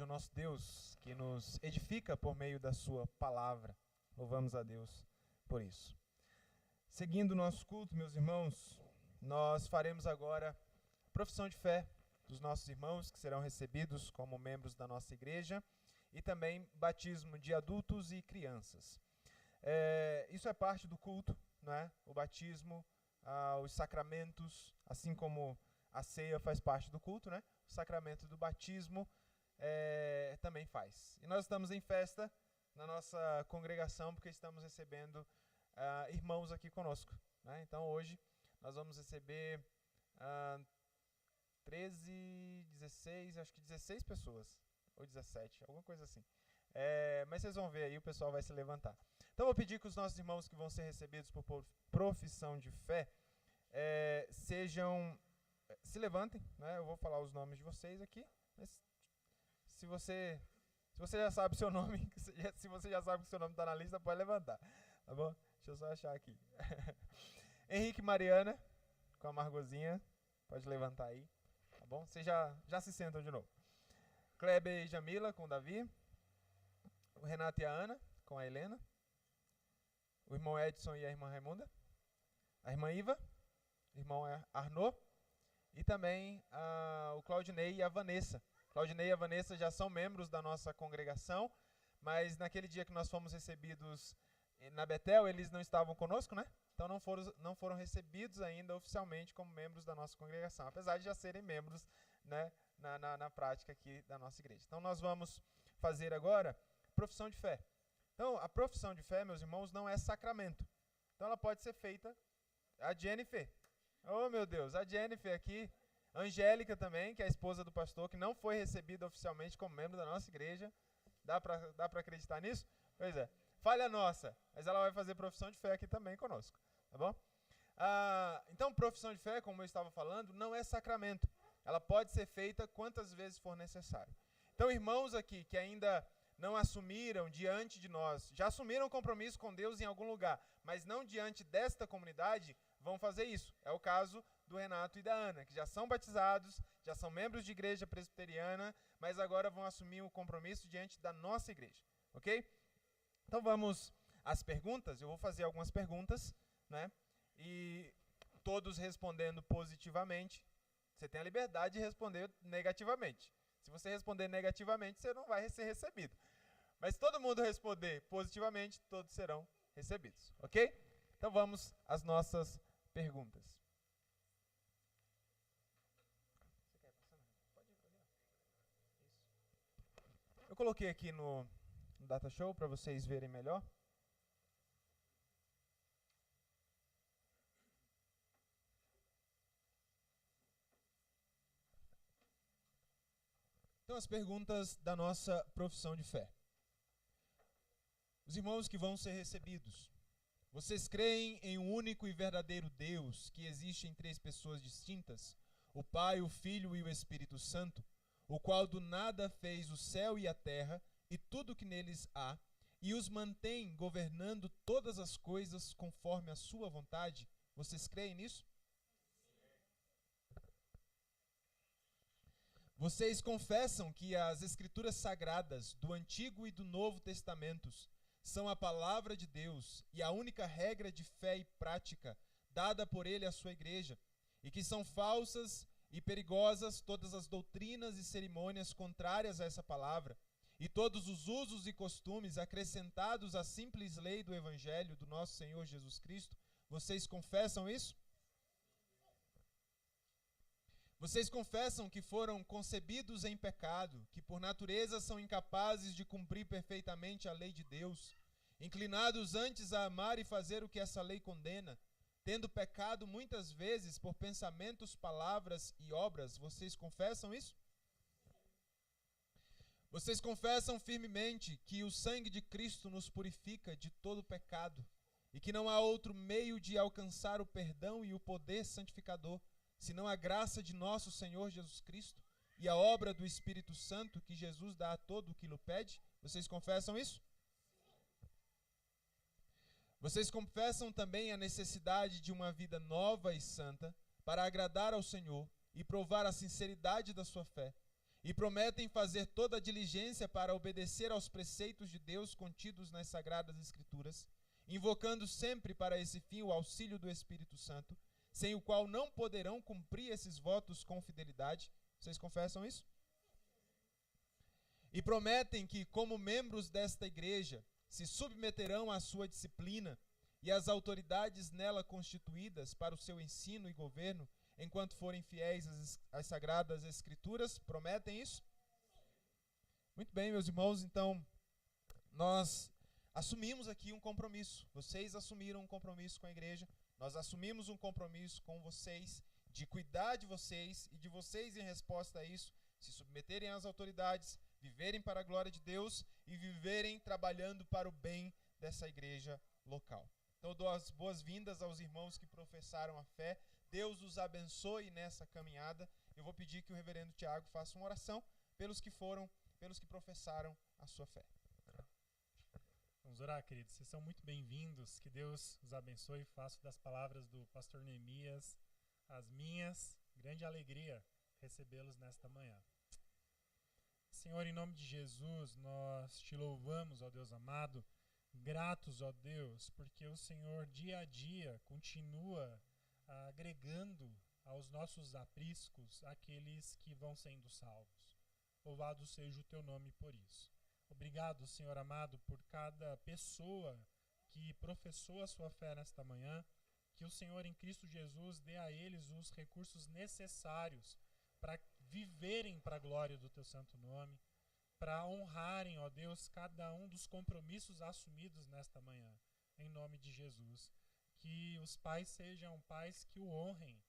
nosso Deus, que nos edifica por meio da sua palavra. Louvamos a Deus por isso. Seguindo o nosso culto, meus irmãos, nós faremos agora profissão de fé dos nossos irmãos que serão recebidos como membros da nossa igreja e também batismo de adultos e crianças. Isso é parte do culto, não é? O batismo, os sacramentos, assim como a ceia faz parte do culto, né? O sacramento do batismo também faz. E nós estamos em festa na nossa congregação porque estamos recebendo irmãos aqui conosco, né? Então hoje nós vamos receber 13, 16, acho que 16 pessoas, ou 17, alguma coisa assim. Mas vocês vão ver aí, o pessoal vai se levantar. Então eu vou pedir que os nossos irmãos que vão ser recebidos por profissão de fé se levantem, né? Eu vou falar os nomes de vocês aqui, mas se você já sabe o seu nome, se você já sabe que o seu nome está na lista, pode levantar, tá bom? Deixa eu só achar aqui. Henrique e Mariana, com a Margozinha, pode levantar aí, tá bom? Vocês já se sentam de novo. Kleber e Jamila, com o Davi. O Renato e a Ana, com a Helena. O irmão Edson e a irmã Raimunda. A irmã Iva, o irmão Arnaud. E também o Claudinei e a Vanessa. Claudinei e a Vanessa já são membros da nossa congregação, mas naquele dia que nós fomos recebidos na Betel, eles não estavam conosco, né? Então não foram recebidos ainda oficialmente como membros da nossa congregação, apesar de já serem membros, né, na prática aqui da nossa igreja. Então nós vamos fazer agora profissão de fé. Então a profissão de fé, meus irmãos, não é sacramento. Então ela pode ser feita, a Jennifer, oh meu Deus, a Jennifer aqui, Angélica também, que é a esposa do pastor, que não foi recebida oficialmente como membro da nossa igreja. Dá para acreditar nisso? Pois é. Falha nossa, mas ela vai fazer profissão de fé aqui também conosco, tá bom? Então, profissão de fé, como eu estava falando, não é sacramento. Ela pode ser feita quantas vezes for necessário. Então, irmãos aqui que ainda não assumiram diante de nós, já assumiram compromisso com Deus em algum lugar, mas não diante desta comunidade, vão fazer isso. É o caso do Renato e da Ana, que já são batizados, já são membros de igreja presbiteriana, mas agora vão assumir o compromisso diante da nossa igreja, ok? Então vamos às perguntas. Eu vou fazer algumas perguntas, né? E todos respondendo positivamente. Você tem a liberdade de responder negativamente. Se você responder negativamente, você não vai ser recebido. Mas se todo mundo responder positivamente, todos serão recebidos, ok? Então vamos às nossas perguntas. Você quer passar? Pode ir para ali. Isso. Eu coloquei aqui no Data Show para vocês verem melhor. Então, as perguntas da nossa profissão de fé. Os irmãos que vão ser recebidos. Vocês creem em um único e verdadeiro Deus, que existe em três pessoas distintas, o Pai, o Filho e o Espírito Santo, o qual do nada fez o céu e a terra e tudo que neles há, e os mantém governando todas as coisas conforme a sua vontade? Vocês creem nisso? Vocês confessam que as Escrituras Sagradas do Antigo e do Novo Testamentos são a palavra de Deus e a única regra de fé e prática dada por Ele à sua igreja, e que são falsas e perigosas todas as doutrinas e cerimônias contrárias a essa palavra, e todos os usos e costumes acrescentados à simples lei do Evangelho do nosso Senhor Jesus Cristo? Vocês confessam isso? Vocês confessam que foram concebidos em pecado, que por natureza são incapazes de cumprir perfeitamente a lei de Deus, inclinados antes a amar e fazer o que essa lei condena, tendo pecado muitas vezes por pensamentos, palavras e obras? Vocês confessam isso? Vocês confessam firmemente que o sangue de Cristo nos purifica de todo pecado e que não há outro meio de alcançar o perdão e o poder santificador, senão a graça de nosso Senhor Jesus Cristo e a obra do Espírito Santo que Jesus dá a todo o que lhe pede? Vocês confessam isso? Vocês confessam também a necessidade de uma vida nova e santa para agradar ao Senhor e provar a sinceridade da sua fé, e prometem fazer toda a diligência para obedecer aos preceitos de Deus contidos nas Sagradas Escrituras, invocando sempre para esse fim o auxílio do Espírito Santo, sem o qual não poderão cumprir esses votos com fidelidade. Vocês confessam isso? E prometem que, como membros desta igreja, se submeterão à sua disciplina e às autoridades nela constituídas para o seu ensino e governo, enquanto forem fiéis às Sagradas Escrituras. Prometem isso? Muito bem, meus irmãos, então nós assumimos aqui um compromisso. Vocês assumiram um compromisso com a igreja, nós assumimos um compromisso com vocês, de cuidar de vocês e de vocês, em resposta a isso, se submeterem às autoridades, viverem para a glória de Deus e viverem trabalhando para o bem dessa igreja local. Então eu dou as boas-vindas aos irmãos que professaram a fé. Deus os abençoe nessa caminhada. Eu vou pedir que o reverendo Tiago faça uma oração pelos que professaram a sua fé. Vamos orar, queridos. Vocês são muito bem-vindos. Que Deus os abençoe. Faço das palavras do pastor Neemias as minhas. Grande alegria recebê-los nesta manhã. Senhor, em nome de Jesus, nós te louvamos, ó Deus amado, gratos, ó Deus, porque o Senhor dia a dia continua agregando aos nossos apriscos aqueles que vão sendo salvos. Louvado seja o teu nome por isso. Obrigado, Senhor amado, por cada pessoa que professou a sua fé nesta manhã, que o Senhor em Cristo Jesus dê a eles os recursos necessários para viverem para a glória do teu santo nome, para honrarem, ó Deus, cada um dos compromissos assumidos nesta manhã, em nome de Jesus. Que os pais sejam pais que o honrem,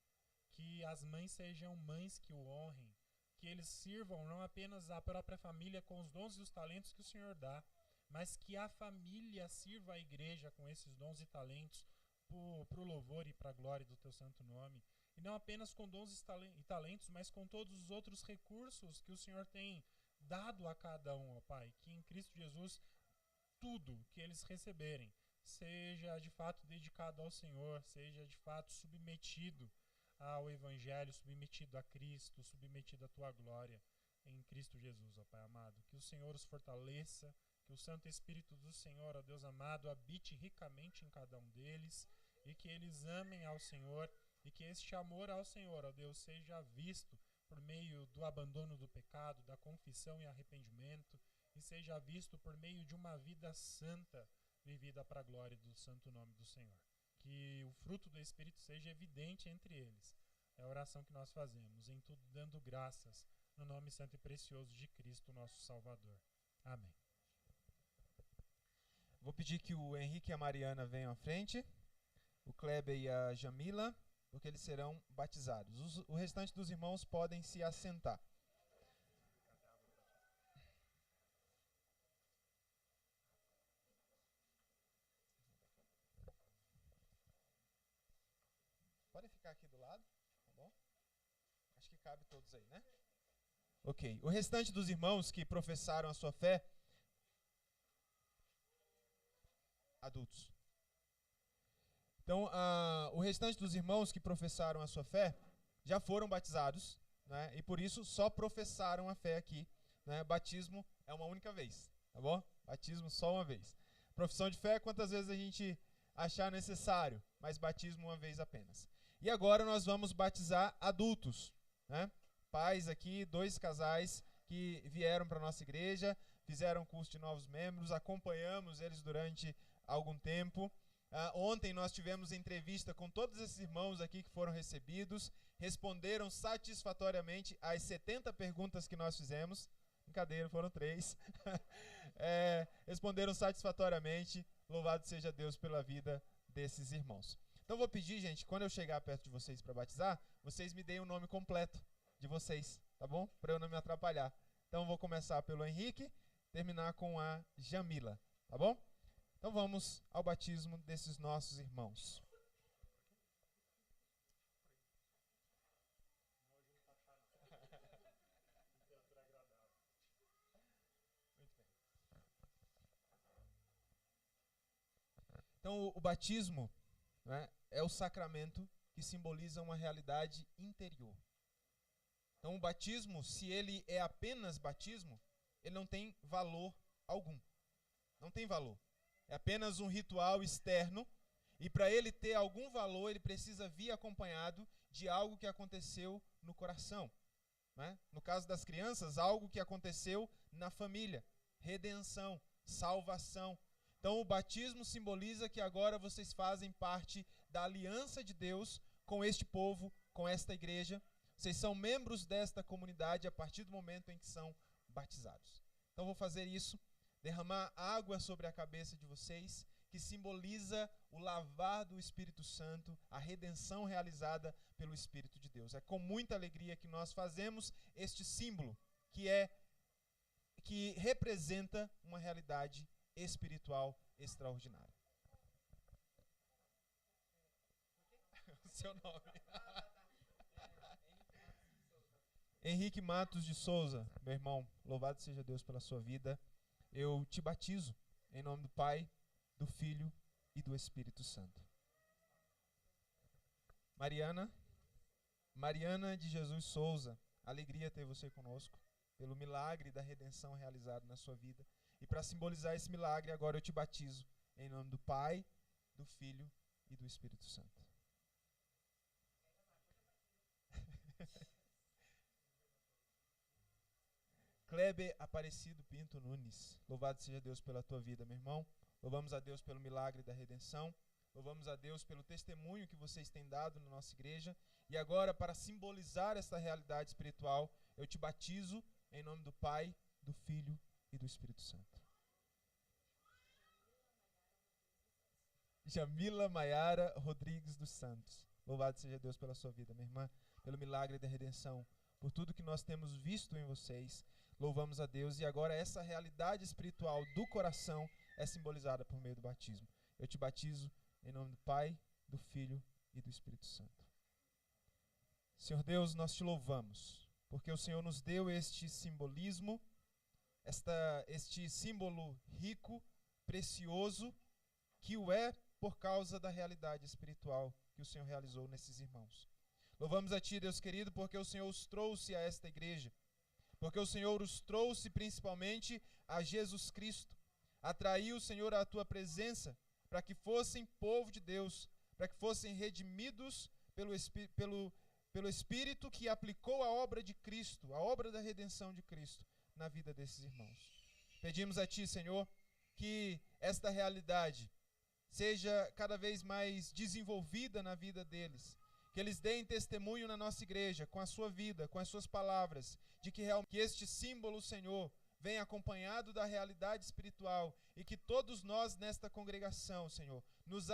que as mães sejam mães que o honrem, que eles sirvam não apenas a própria família com os dons e os talentos que o Senhor dá, mas que a família sirva a igreja com esses dons e talentos para o louvor e para a glória do teu santo nome. E não apenas com dons e talentos, mas com todos os outros recursos que o Senhor tem dado a cada um, ó Pai. Que em Cristo Jesus tudo que eles receberem seja de fato dedicado ao Senhor, seja de fato submetido ao Evangelho, submetido a Cristo, submetido à tua glória em Cristo Jesus, ó Pai amado. Que o Senhor os fortaleça, que o Santo Espírito do Senhor, ó Deus amado, habite ricamente em cada um deles e que eles amem ao Senhor e que este amor ao Senhor, ó Deus, seja visto por meio do abandono do pecado, da confissão e arrependimento, e seja visto por meio de uma vida santa vivida para a glória do santo nome do Senhor. Que o fruto do Espírito seja evidente entre eles. É a oração que nós fazemos, em tudo dando graças, no nome santo e precioso de Cristo, nosso Salvador. Amém. Vou pedir que o Henrique e a Mariana venham à frente, o Kleber e a Jamila, porque eles serão batizados. O restante dos irmãos podem se assentar. Podem ficar aqui do lado, tá bom? Acho que cabe todos aí, né? Ok. O restante dos irmãos que professaram a sua fé, adultos. Então, o restante dos irmãos que professaram a sua fé já foram batizados, né? E por isso só professaram a fé aqui, né? Batismo é uma única vez, tá bom? Batismo só uma vez. Profissão de fé, quantas vezes a gente achar necessário, mas batismo uma vez apenas. E agora nós vamos batizar adultos, né? Pais aqui, 2 casais que vieram para a nossa igreja, fizeram curso de novos membros, acompanhamos eles durante algum tempo. Ontem nós tivemos entrevista com todos esses irmãos aqui que foram recebidos, responderam satisfatoriamente às 70 perguntas que nós fizemos. Brincadeira, foram 3. Responderam satisfatoriamente. Louvado seja Deus pela vida desses irmãos. Então vou pedir, gente, quando eu chegar perto de vocês para batizar, vocês me deem o nome completo de vocês, tá bom? Para eu não me atrapalhar. Então vou começar pelo Henrique, terminar com a Jamila, tá bom? Então vamos ao batismo desses nossos irmãos. Então o batismo, né, é o sacramento que simboliza uma realidade interior. Então o batismo, se ele é apenas batismo, ele não tem valor algum. Não tem valor. É apenas um ritual externo, e para ele ter algum valor, ele precisa vir acompanhado de algo que aconteceu no coração. Né? No caso das crianças, algo que aconteceu na família. Redenção, salvação. Então o batismo simboliza que agora vocês fazem parte da aliança de Deus com este povo, com esta igreja. Vocês são membros desta comunidade a partir do momento em que são batizados. Então vou fazer isso, derramar água sobre a cabeça de vocês, que simboliza o lavar do Espírito Santo, a redenção realizada pelo Espírito de Deus. É com muita alegria que nós fazemos este símbolo, que representa uma realidade espiritual extraordinária. O seu nome? Henrique Matos de Souza, meu irmão, louvado seja Deus pela sua vida. Eu te batizo em nome do Pai, do Filho e do Espírito Santo. Mariana de Jesus Souza, alegria ter você conosco, pelo milagre da redenção realizado na sua vida. E para simbolizar esse milagre, agora eu te batizo em nome do Pai, do Filho e do Espírito Santo. Kleber Aparecido Pinto Nunes, louvado seja Deus pela tua vida, meu irmão. Louvamos a Deus pelo milagre da redenção. Louvamos a Deus pelo testemunho que vocês têm dado na nossa igreja. E agora, para simbolizar esta realidade espiritual, eu te batizo em nome do Pai, do Filho e do Espírito Santo. Jamila Maiara Rodrigues dos Santos. Louvado seja Deus pela sua vida, minha irmã, pelo milagre da redenção, por tudo que nós temos visto em vocês. Louvamos a Deus. E agora essa realidade espiritual do coração é simbolizada por meio do batismo. Eu te batizo em nome do Pai, do Filho e do Espírito Santo. Senhor Deus, nós te louvamos, porque o Senhor nos deu este simbolismo, este símbolo rico, precioso, que o é por causa da realidade espiritual que o Senhor realizou nesses irmãos. Louvamos a Ti, Deus querido, porque o Senhor os trouxe a esta igreja, porque o Senhor os trouxe principalmente a Jesus Cristo. Atraiu, Senhor, a Tua presença, para que fossem povo de Deus, para que fossem redimidos pelo Espírito que aplicou a obra de Cristo, a obra da redenção de Cristo na vida desses irmãos. Pedimos a Ti, Senhor, que esta realidade seja cada vez mais desenvolvida na vida deles, que eles deem testemunho na nossa igreja, com a sua vida, com as suas palavras, de que realmente este símbolo, Senhor, vem acompanhado da realidade espiritual e que todos nós nesta congregação, Senhor, nos